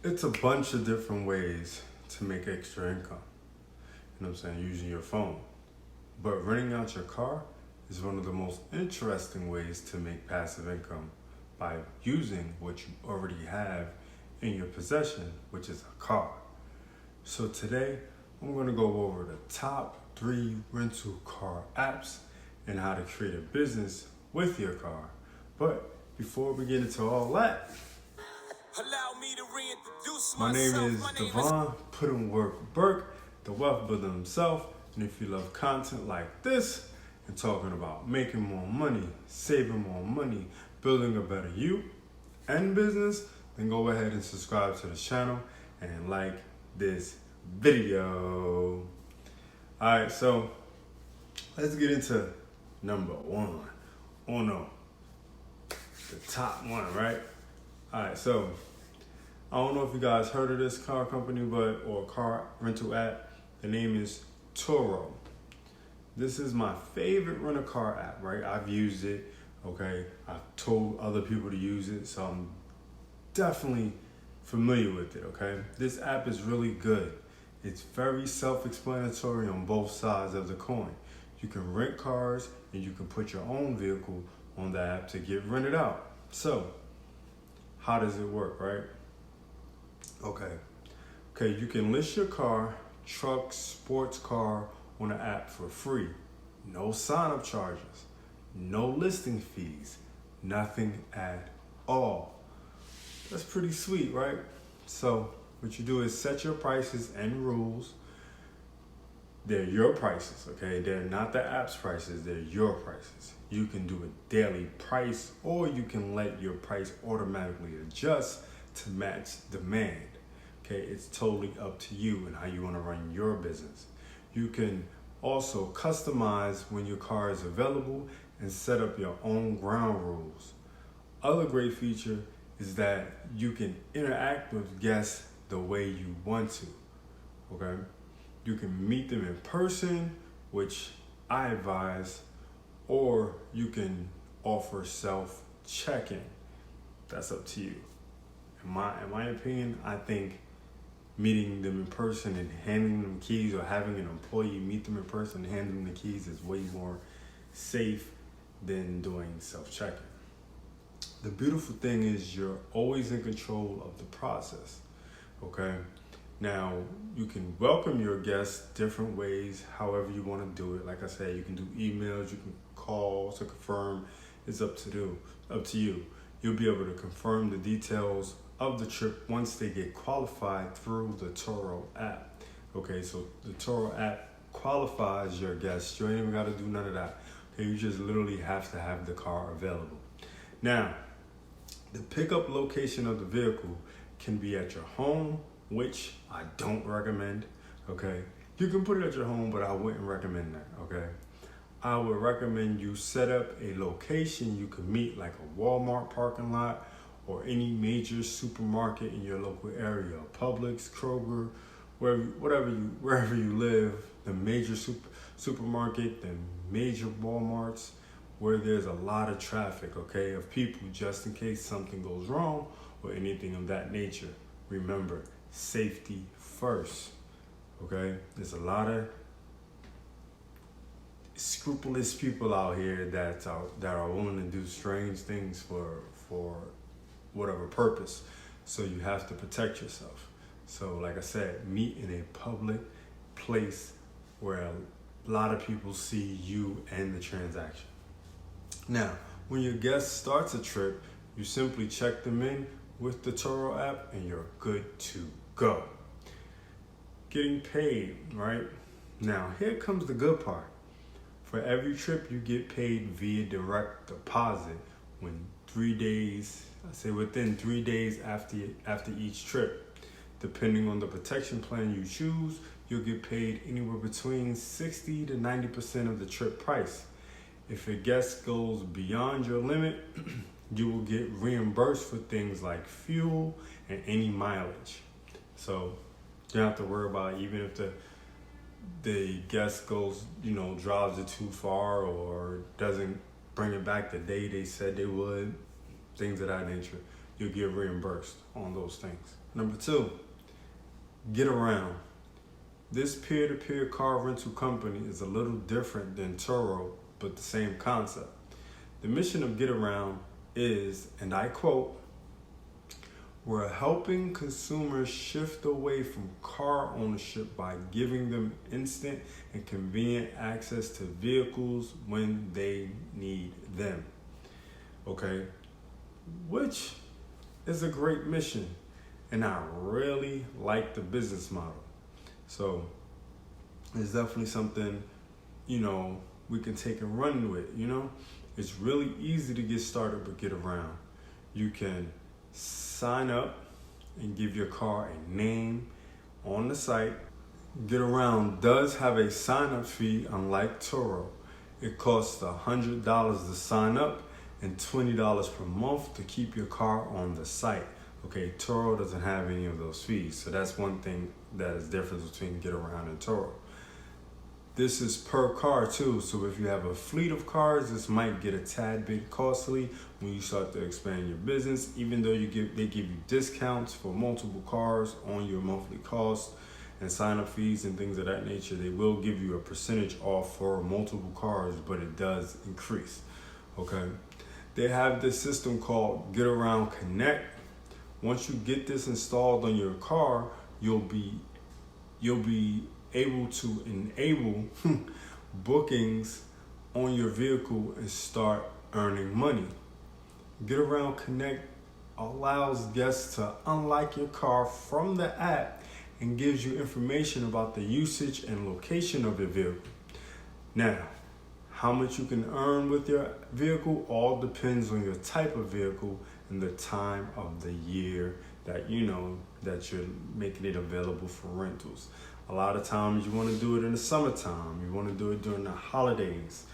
It's a bunch of different ways to make extra income. You know what I'm saying? Using your phone. But renting out your car is one of the most interesting ways to make passive income by using what you already have in your possession, which is a car. So today, I'm going to go over the top 3 rental car apps and how to create a business with your car. But before we get into all that, Allow me to reintroduce my name myself. is My name Devon, put in work Burke, the wealth builder himself. And if you love content like this and talking about making more money, saving more money, building a better you and business, then go ahead and subscribe to the channel and like this video. All right, so let's get into number 1. Uno, the top one, right? All right, so I don't know if you guys heard of this car company, or car rental app. The name is Turo. This is my favorite rent-a-car app, right? I've used it, okay? I've told other people to use it, so I'm definitely familiar with it, okay? This app is really good. It's very self-explanatory on both sides of the coin. You can rent cars and you can put your own vehicle on the app to get rented out. So, how does it work, right? Okay, you can list your car, truck, sports car on the app for free. No sign-up charges, no listing fees, nothing at all. That's pretty sweet, right? So what you do is set your prices and rules. They're your prices, okay? They're not the app's prices, they're your prices. You can do a daily price, or you can let your price automatically adjust to match demand. Okay, it's totally up to you and how you want to run your business. You can also customize when your car is available and set up your own ground rules. Other great feature is that you can interact with guests the way you want to, okay? You can meet them in person, which I advise, or you can offer self-check-in. That's up to you. In my opinion, I think meeting them in person and handing them keys, or having an employee meet them in person and hand them the keys, is way more safe than doing self-check-in. The beautiful thing is you're always in control of the process, okay? Now, you can welcome your guests different ways, however you want to do it. Like I said, you can do emails, you can call to confirm. It's up to you. You'll be able to confirm the details of the trip once they get qualified through the Turo app. Okay, so the Turo app qualifies your guests. You ain't even got to do none of that. Okay, you just literally have to have the car available. Now, the pickup location of the vehicle can be at your home, which I don't recommend, okay? You can put it at your home, but I wouldn't recommend that, okay? I would recommend you set up a location you can meet, like a Walmart parking lot or any major supermarket in your local area, Publix, Kroger, wherever you live, the major supermarket, the major Walmarts, where there's a lot of traffic, okay, of people, just in case something goes wrong or anything of that nature. Remember, safety first, okay? There's a lot of scrupulous people out here that are willing to do strange things for whatever purpose. So you have to protect yourself. So like I said, meet in a public place where a lot of people see you and the transaction. Now, when your guest starts a trip, you simply check them in with the Turo app and you're good to go. Getting paid, right? Now, here comes the good part. For every trip, you get paid via direct deposit within 3 days after each trip. Depending on the protection plan you choose, you'll get paid anywhere between 60 to 90% of the trip price. If a guest goes beyond your limit, you will get reimbursed for things like fuel and any mileage. So you don't have to worry about, even if the guest goes, drives it too far or doesn't bring it back the day they said they would, things of that nature. You'll get reimbursed on those things. Number 2, Get Around. This peer-to-peer car rental company is a little different than Turo, but the same concept. The mission of Get Around is, and I quote, "We're helping consumers shift away from car ownership by giving them instant and convenient access to vehicles when they need them." Okay, which is a great mission, and I really like the business model. So it's definitely something, we can take and run with, It's really easy to get started but Get Around. You can sign up and give your car a name on the site. Get Around does have a sign-up fee, unlike Turo. It costs $100 to sign up and $20 per month to keep your car on the site. Okay, Turo doesn't have any of those fees, so that's one thing that is different between Get Around and Turo. This is per car too, so if you have a fleet of cars, this might get a tad bit costly when you start to expand your business. Even though they give you discounts for multiple cars on your monthly cost and sign-up fees and things of that nature, they will give you a percentage off for multiple cars, but it does increase. Okay, they have this system called Get Around Connect. Once you get this installed on your car, you'll be able to enable bookings on your vehicle and start earning money. Get Around Connect allows guests to unlock your car from the app and gives you information about the usage and location of your vehicle. Now, how much you can earn with your vehicle all depends on your type of vehicle and the time of the year that that you're making it available for rentals. A lot of times you want to do it in the summertime. You want to do it during the holidays.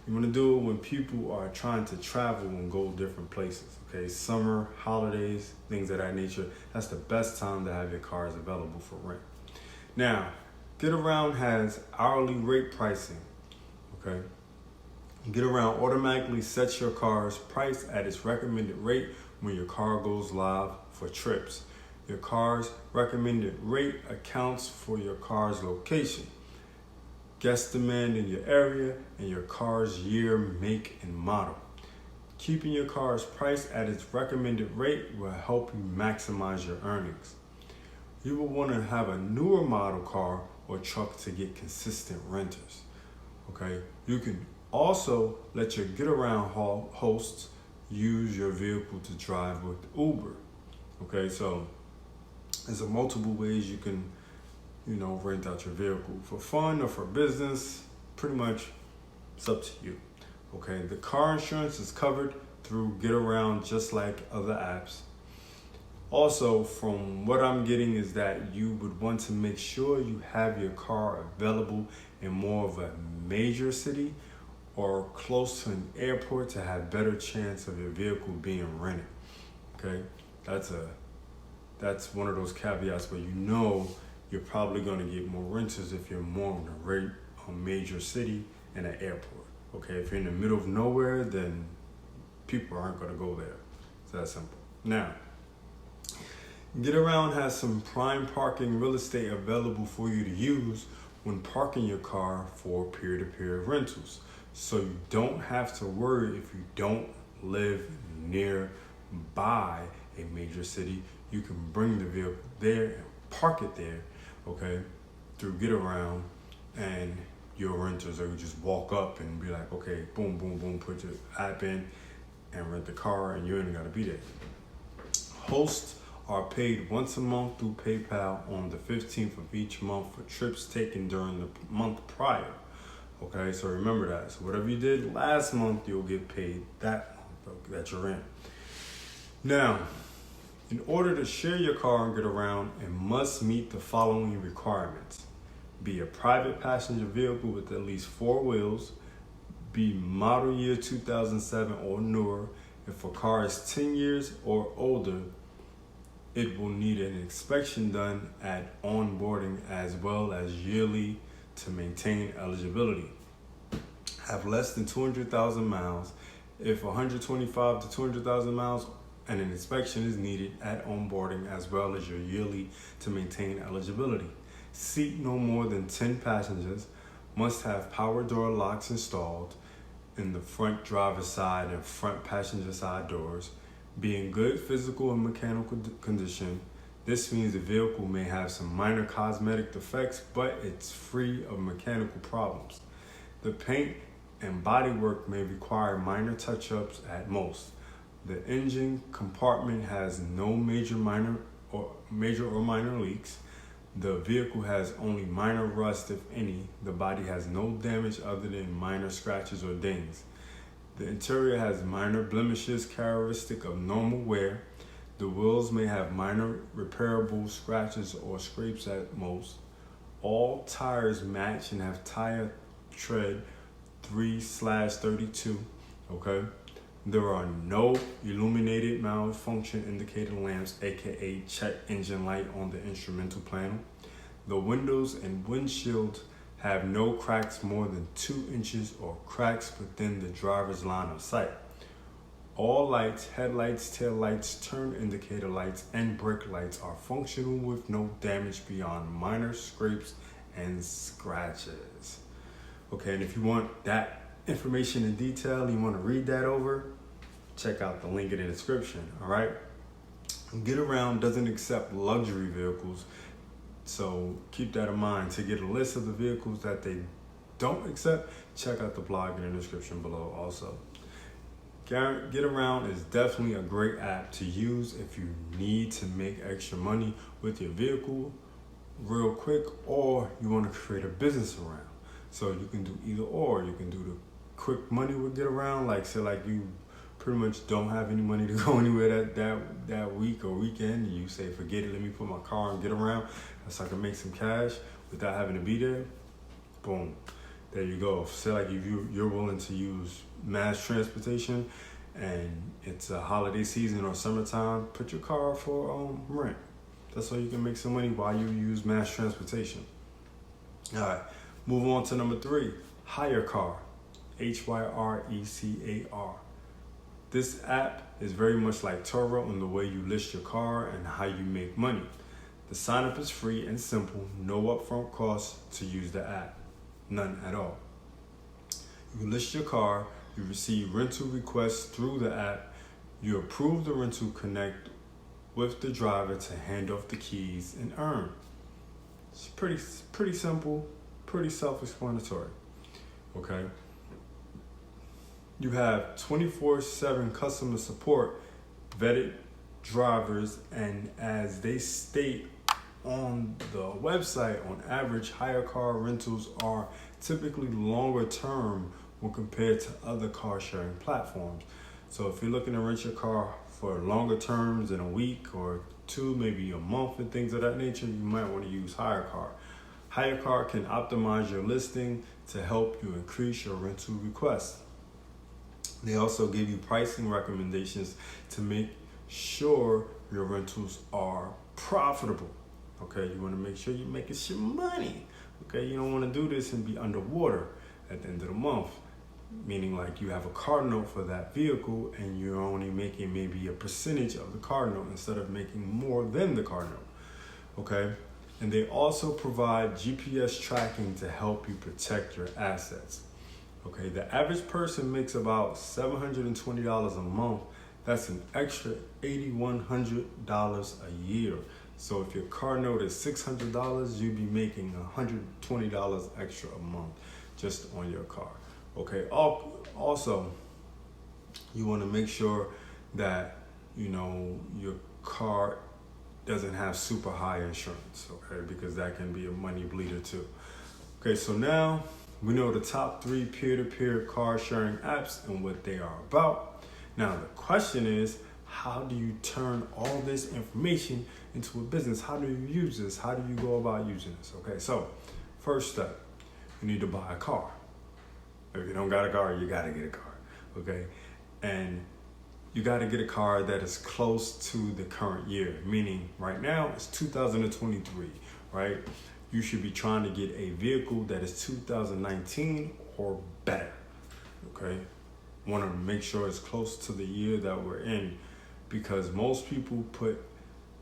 You want to do it when people are trying to travel and go different places. Okay, summer, holidays, things of that nature. That's the best time to have your cars available for rent. Now, Get Around has hourly rate pricing. Okay. Get Around automatically sets your car's price at its recommended rate when your car goes live for trips. Your car's recommended rate accounts for your car's location, guest demand in your area, and your car's year, make, and model. Keeping your car's price at its recommended rate will help you maximize your earnings. You will want to have a newer model car or truck to get consistent renters. Okay, you can also let your Get Around hosts use your vehicle to drive with Uber. Okay, so there's multiple ways you can, rent out your vehicle for fun or for business. Pretty much, it's up to you. Okay, the car insurance is covered through Get Around just like other apps. Also, from what I'm getting is that you would want to make sure you have your car available in more of a major city or close to an airport to have better chance of your vehicle being rented. Okay, that's one of those caveats where you're probably going to get more renters if you're more in a major city and an airport. Okay, if you're in the middle of nowhere, then people aren't going to go there. It's that simple. Now, Get Around has some prime parking real estate available for you to use when parking your car for peer-to-peer rentals. So you don't have to worry if you don't live nearby a major city. You can bring the vehicle there and park it there, okay, through Get Around, and your renters, or you just walk up and be like, okay, boom, boom, boom, put your app in and rent the car, and you ain't got to be there. Hosts are paid once a month through PayPal on the 15th of each month for trips taken during the month prior. Okay, so remember that. So whatever you did last month, you'll get paid that month that you're in. Now, in order to share your car and Get Around, it must meet the following requirements. Be a private passenger vehicle with at least 4 wheels. Be model year 2007 or newer. If a car is 10 years or older, it will need an inspection done at onboarding as well as yearly to maintain eligibility. Have less than 200,000 miles. If 125 to 200,000 miles and an inspection is needed at onboarding as well as your yearly to maintain eligibility. Seat no more than 10 passengers, must have power door locks installed in the front driver's side and front passenger side doors, be in good physical and mechanical condition. This means the vehicle may have some minor cosmetic defects, but it's free of mechanical problems. The paint and bodywork may require minor touch-ups at most. The engine compartment has no major or minor leaks. The vehicle has only minor rust, if any. The body has no damage other than minor scratches or dings. The interior has minor blemishes characteristic of normal wear. The wheels may have minor repairable scratches or scrapes at most. All tires match and have tire tread 3/32. Okay. There are no illuminated malfunction indicator lamps, aka check engine light, on the instrumental panel. The windows and windshield have no cracks more than 2 inches or cracks within the driver's line of sight. All lights, headlights, tail lights, turn indicator lights, and brake lights are functional with no damage beyond minor scrapes and scratches. Okay, and if you want that information in detail, you want to read that over, check out the link in the description. All right. Get Around doesn't accept luxury vehicles, so keep that in mind. To get a list of the vehicles that they don't accept, check out the blog in the description below also. Get Around is definitely a great app to use if you need to make extra money with your vehicle real quick, or you want to create a business around. So you can do either or. You can do the quick money with Get Around, like say like you pretty much don't have any money to go anywhere that week or weekend, and you say, forget it, let me put my car and Get Around so I can make some cash without having to be there. Boom, there you go. Say like if you're willing to use mass transportation and it's a holiday season or summertime, put your car up for rent. That's how you can make some money while you use mass transportation. All right, move on to number 3, Hire Car, HYRECAR. This app is very much like Turo in the way you list your car and how you make money. The sign up is free and simple, no upfront costs to use the app, none at all. You list your car, you receive rental requests through the app, you approve the rental, connect with the driver to hand off the keys and earn. It's pretty simple, pretty self-explanatory. Okay. You have 24/7 customer support, vetted drivers, and as they state on the website, on average, hire car rentals are typically longer term when compared to other car sharing platforms. So if you're looking to rent your car for longer terms in a week or 2, maybe a month and things of that nature, you might want to use Hire Car. Hire Car can optimize your listing to help you increase your rental requests. They also give you pricing recommendations to make sure your rentals are profitable. Okay, you want to make sure you're making some money. Okay, you don't want to do this and be underwater at the end of the month, meaning like you have a car note for that vehicle and you're only making maybe a percentage of the car note instead of making more than the car note. Okay, and they also provide GPS tracking to help you protect your assets. Okay, the average person makes about $720 a month. That's an extra $8,100 a year. So if your car note is $600, you'd be making $120 extra a month just on your car. Okay, also, you want to make sure that, your car doesn't have super high insurance, okay, because that can be a money bleeder too. Okay, so now we know the top 3 peer-to-peer car sharing apps and what they are about. Now the question is, how do you turn all this information into a business? How do you use this? How do you go about using this? Okay, so first step, you need to buy a car. If you don't got a car, you gotta get a car, okay? And you gotta get a car that is close to the current year, meaning right now it's 2023, right? You should be trying to get a vehicle that is 2019 or better, okay? Want to make sure it's close to the year that we're in. because most people put,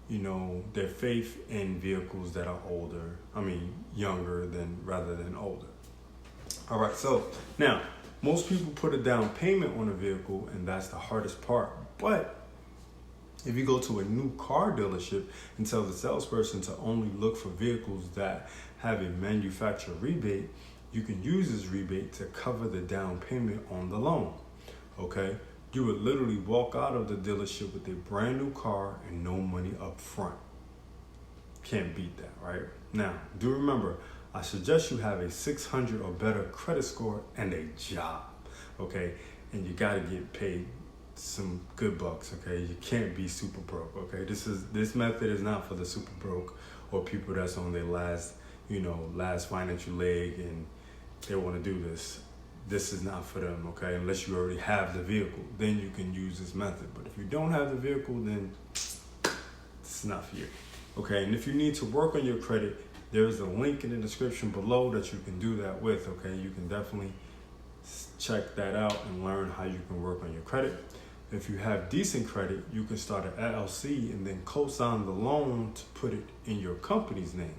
their faith in vehicles that are younger rather than older. All right, so now most people put a down payment on a vehicle, and that's the hardest part. But if you go to a new car dealership and tell the salesperson to only look for vehicles that have a manufacturer rebate, you can use this rebate to cover the down payment on the loan. Okay? You would literally walk out of the dealership with a brand new car and no money up front. Can't beat that, right? Now, do remember, I suggest you have a 600 or better credit score and a job, okay? And you gotta get paid some good bucks, okay? You can't be super broke, okay? This method is not for the super broke or people that's on their last financial leg and they want to do this. This is not for them, okay? Unless you already have the vehicle, then you can use this method. But if you don't have the vehicle, then it's not for you, okay? And if you need to work on your credit, there's a link in the description below that you can do that with, okay? You can definitely check that out and learn how you can work on your credit. If you have decent credit, you can start an LLC and then co-sign the loan to put it in your company's name.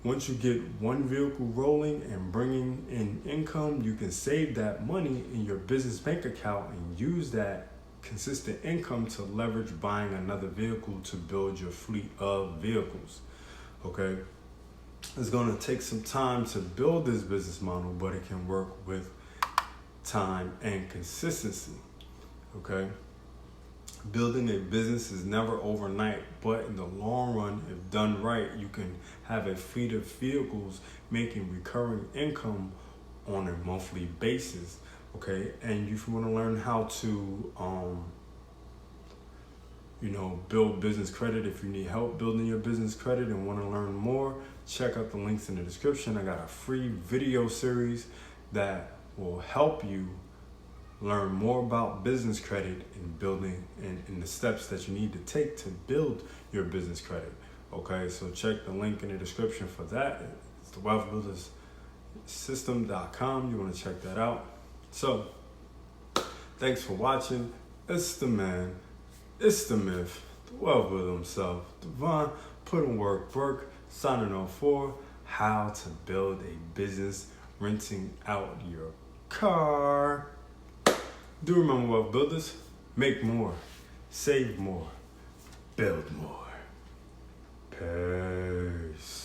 Once you get one vehicle rolling and bringing in income, you can save that money in your business bank account and use that consistent income to leverage buying another vehicle to build your fleet of vehicles. Okay? It's going to take some time to build this business model, but it can work with time and consistency. Okay? Building a business is never overnight, but in the long run, if done right, you can have a fleet of vehicles making recurring income on a monthly basis. Okay, and if you want to learn how to, build business credit, if you need help building your business credit and want to learn more, check out the links in the description. I got a free video series that will help you learn more about business credit and building and the steps that you need to take to build your business credit. Okay, so check the link in the description for that. It's the wealthbuildersystem.com. You want to check that out. So, thanks for watching. It's the man, it's the myth, the wealth builder himself, Devon, put in work, signing off for how to build a business renting out your car. Do remember, wealth builders, make more, save more, build more. Peace.